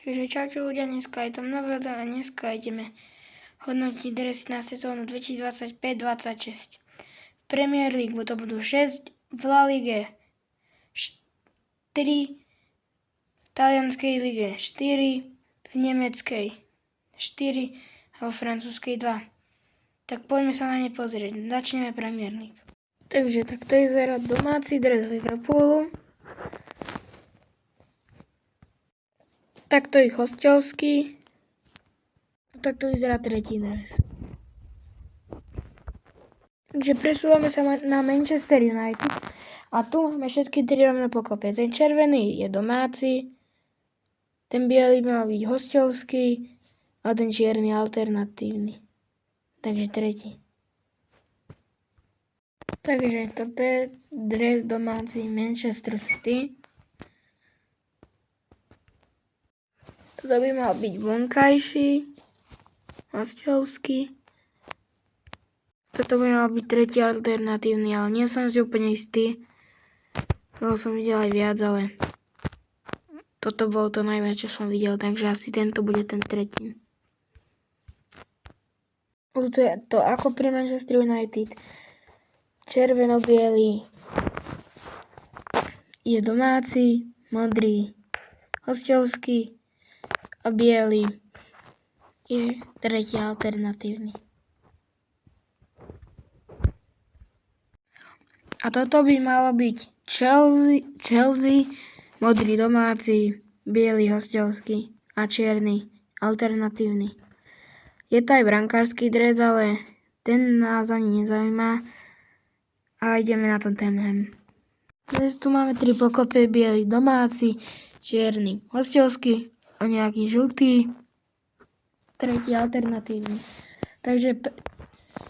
Takže čaute ľudia, dneska je tam nové a dneska ideme hodnotiť dresy na sezónu 2025-26. V Premier League to budú 6, v La Lige 4, v talianskej lige 4, v nemeckej 4 a vo francúzskej 2. Tak poďme sa na ne pozrieť. Začneme Premier League. Takže takto vyzerá domáci dres Liverpoolu. Takto ich hostovský. Takto vyzerá tretí dres. Takže presúvame sa na Manchester United. A tu máme všetky tri rovno pokope. Ten červený je domáci. Ten biely mal byť hostovský. A ten čierny alternatívny. Takže tretí. Takže toto je dres domáci Manchester City. Toto by mal byť vonkajší, hostovský. Toto by mal byť tretí alternatívny, ale nie som si úplne istý. Toho som videl aj viac, ale toto bolo to najviac, čo som videl, takže asi tento bude ten tretí. Toto je to ako pri Manchester United. Červeno-biely je domáci, modrý, hostovský. A biely je tretí alternatívny. A toto by malo byť Chelsea, modrý domáci, biely hostovský a čierny alternatívny. Je to aj brankársky dres, ale ten nás ani nezaujíma. A ideme na to Tottenham. Dnes tu máme tri pokope, biely domáci, čierny hostovský a nejaký žltý, tretí alternatívny. Takže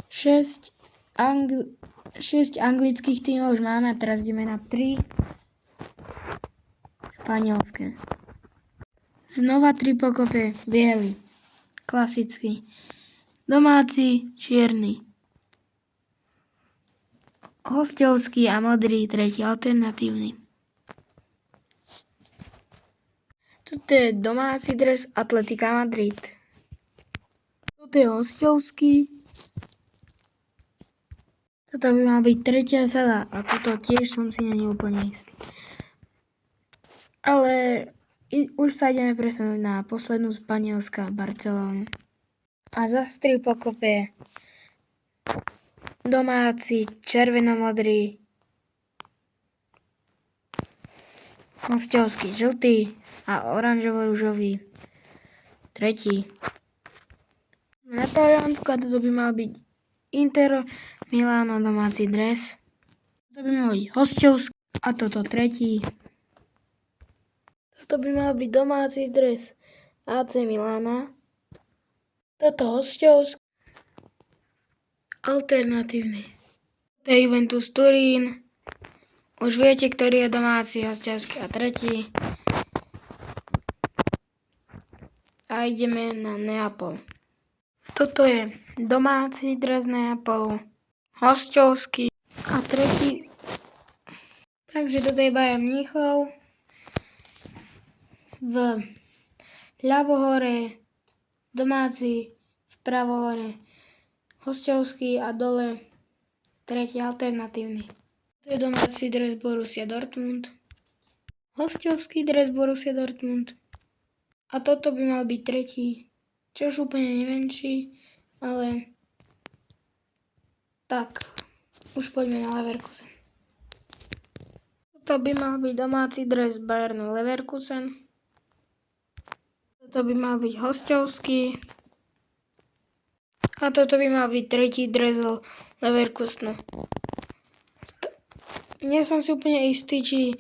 6 anglických tímov už máme a teraz ideme na 3 španielské. Znova 3 pokope, biely, klasický, domáci, čierny, hostovský a modrý, tretí alternatívny. Toto je domáci dres Atletica Madrid. Toto je hostovský. Toto by mal byť tretia sada a toto tiež som si není úplne istý. Ale už sa ideme presunúť na poslednú španielská Barcelonu. A zase 3 pokope. Domáci, červeno-modrý, hostovský, žltý a oranžovo-ružový, tretí. Na Taliansku a toto by mal byť Inter Milano domáci dres. Toto by mal byť hostovský a toto tretí. Toto by mal byť domáci dres AC Milana. Toto hostovský. Alternatívny. To je Juventus Turín. Už viete, ktorý je domáci, hostovský a tretí. A ideme na Neapol. Toto je domáci dres Neapolu, hostovský a tretí. Takže toto je Bayern Mníchov. Vľavo hore domáci, vpravo hore hostovský a dole tretí alternatívny. To je domáci dres Borussia Dortmund. Hostovský dres Borussia Dortmund. A toto by mal byť tretí. Čo už úplne neviem či, ale tak, už poďme na Leverkusen. Toto by mal byť domáci dres Bayernu Leverkusen. Toto by mal byť hostovský. A toto by mal byť tretí dres Leverkusenu. Nie som si úplne istý, či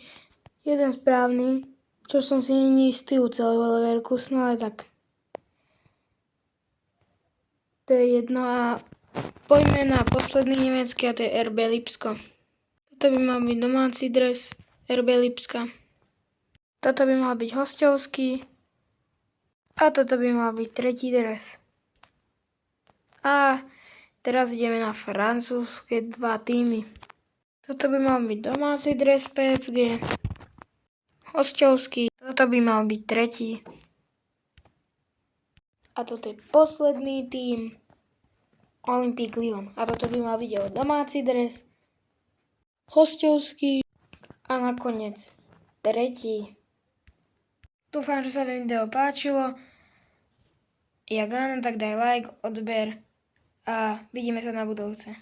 je ten správny, čo som si nie istý u celého Leverkusenu, ale tak. To je jedno a poďme na posledný nemecký a to je RB Lipsko. Toto by mal byť domáci dres RB Lipska. Toto by mal byť hostovský. A toto by mal byť tretí dres. A teraz ideme na francúzske 2 týmy. Toto by mal byť domáci dres PSG. Hostovský. Toto by mal byť tretí. A toto je posledný tým Olympique Lyon. A toto by mal byť jeho domáci dres, hostovský a nakoniec tretí. Dúfam, že sa vám video páčilo. Jak áno, tak daj like, odber a vidíme sa na budúce.